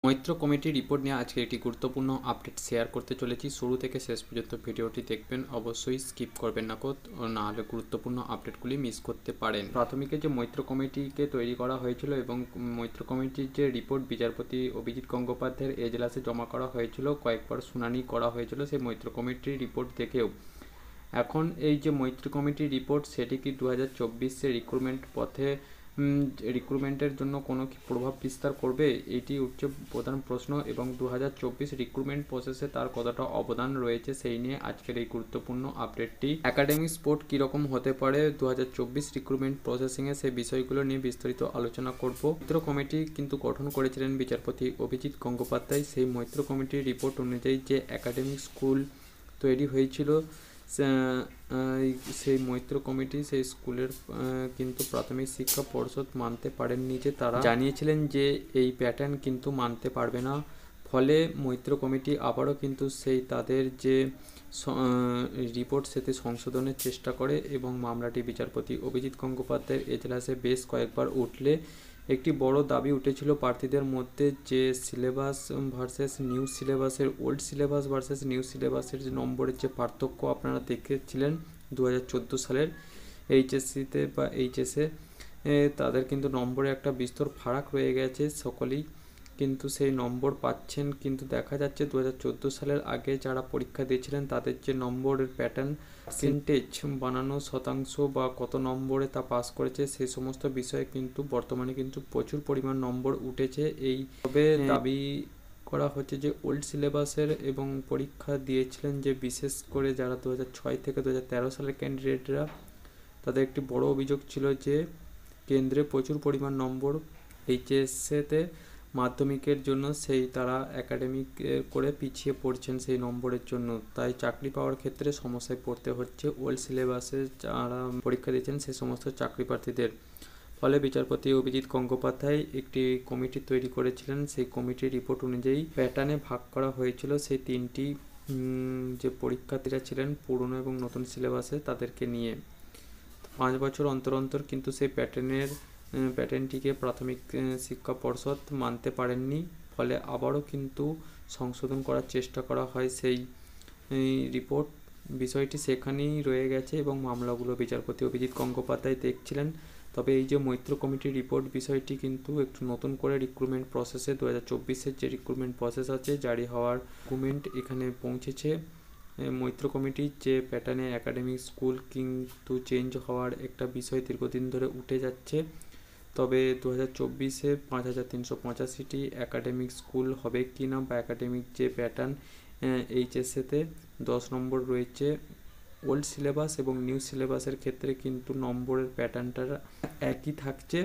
মৈত্র কমিটির রিপোর্ট নিয়ে আজকে একটি গুরুত্বপূর্ণ আপডেট শেয়ার করতে চলেছি। শুরু থেকে শেষ পর্যন্ত ভিডিওটি দেখবেন, অবশ্যই স্কিপ করবেন না, না হলে গুরুত্বপূর্ণ আপডেটগুলি মিস করতে পারেন। প্রাথমিকে যে মৈত্র কমিটিকে তৈরি করা হয়েছিল এবং মৈত্র কমিটির যে রিপোর্ট বিচারপতি অভিজিৎ গঙ্গোপাধ্যায়ের এজলাসে জমা করা হয়েছিল, কয়েকবার শুনানি করা হয়েছিল সেই মৈত্র কমিটির রিপোর্ট দেখেও এখন এই যে মৈত্র কমিটির রিপোর্ট সেটি কি 2024 রিক্রুটমেন্ট পথে রিক্রুটমেন্টের জন্য কোনো কি প্রভাব বিস্তার করবে, এটি উঠছে প্রধান প্রশ্ন। এবং 2024 রিক্রুটমেন্ট প্রসেসে তার কতটা অবদান রয়েছে সেই নিয়ে আজকের এই গুরুত্বপূর্ণ আপডেটটি। একাডেমিক স্পোর্ট কীরকম হতে পারে 2024 রিক্রুটমেন্ট প্রসেসিংয়ে, সেই বিষয়গুলো নিয়ে বিস্তারিত আলোচনা করব। মৈত্র কমিটি কিন্তু গঠন করেছিলেন বিচারপতি অভিজিৎ গঙ্গোপাধ্যায়। সেই মৈত্র কমিটির রিপোর্ট অনুযায়ী যে একাডেমিক স্কুল তৈরি হয়েছিল সেই মৈত্র কমিটি সেই স্কুলের কিন্তু প্রাথমিক শিক্ষা পর্ষদ মানতে পারেননি, যে তারা জানিয়েছিলেন যে এই প্যাটার্ন কিন্তু মানতে পারবে না। ফলে মৈত্র কমিটি আবারও কিন্তু সেই তাদের যে রিপোর্ট সেটি সংশোধনের চেষ্টা করে এবং মামলাটি বিচারপতি অভিজিৎ গঙ্গোপাধ্যায়ের এজলাসে বেশ কয়েকবার উঠলে একটি বড় দাবি উঠেছিল প্রার্থীদের মধ্যে, যে সিলেবাস ভার্সেস নিউ সিলেবাসের, ওল্ড সিলেবাস ভার্সেস নিউ সিলেবাসের যে নম্বরের যে পার্থক্য আপনারা দেখেছিলেন 2014 সালের এইচএসসিতে বা এইচএসে, তাদের কিন্তু নম্বরে একটা বিস্তর ফারাক রয়ে গেছে। সকলেই কিন্তু সেই নম্বর পাচ্ছেন, কিন্তু দেখা যাচ্ছে 2014 সালের আগে যারা পরীক্ষা দিয়েছিলেন তাদের যে নম্বরের প্যাটার্ন, পার্সেন্টেজ বানানো শতাংশ বা কত নম্বরে তা পাস করেছে, সেই সমস্ত বিষয়ে কিন্তু বর্তমানে কিন্তু প্রচুর পরিমাণ নম্বর উঠেছে। এই তবে দাবি করা হচ্ছে যে ওল্ড সিলেবাসের এবং পরীক্ষা দিয়েছিলেন যে বিশেষ করে যারা 2006 থেকে 2013 সালের ক্যান্ডিডেটরা, তাদের একটি বড় অভিযোগ ছিল যে কেন্দ্রে প্রচুর পরিমাণ নম্বর এইচএসএতে মাধ্যমিকের জন্য, সেই তারা একাডেমিক করে পিছিয়ে পড়ছেন সেই নম্বরের জন্য, তাই চাকরি পাওয়ার ক্ষেত্রে সমস্যায় পড়তে হচ্ছে ওল্ড সিলেবাসে যারা পরীক্ষা দিয়েছেন সেই সমস্ত চাকরি প্রার্থীদের। ফলে বিচারপতি অভিজিৎ গঙ্গোপাধ্যায় একটি কমিটি তৈরি করেছিলেন। সেই কমিটির রিপোর্ট অনুযায়ী প্যাটার্নে ভাগ করা হয়েছিল সেই তিনটি যে পরীক্ষার্থীরা ছিলেন পুরনো এবং নতুন সিলেবাসে, তাদেরকে নিয়ে 5 বছর অন্তর অন্তর কিন্তু সেই প্যাটার্নটিকে প্রাথমিক শিক্ষা পর্ষদ মানতে পারেননি। ফলে আবারও কিন্তু সংশোধন করার চেষ্টা করা হয় সেই রিপোর্ট, বিষয়টি সেখানেই রয়ে গেছে এবং মামলাগুলো বিচারপতি অভিজিৎ গঙ্গোপাধ্যায় দেখছিলেন। তবে এই যে মৈত্র কমিটির রিপোর্ট বিষয়টি কিন্তু একটু নতুন করে রিক্রুটমেন্ট প্রসেসে 2024 যে রিক্রুটমেন্ট প্রসেস আছে জারি হওয়ার ডকুমেন্ট এখানে পৌঁছেছে। মৈত্র কমিটির যে প্যাটার্নে একাডেমিক স্কুল কিন্তু চেঞ্জ হওয়ার একটা বিষয় দীর্ঘদিন ধরে উঠে যাচ্ছে। তবে 2024-এ 5385টি একাডেমিক স্কুল হবে কি না, বা একাডেমিক যে প্যাটার্ন এইচএসএতে 10 নম্বর রয়েছে ওল্ড সিলেবাস এবং নিউ সিলেবাসের ক্ষেত্রে কিন্তু নম্বরের প্যাটার্নটা একই থাকছে।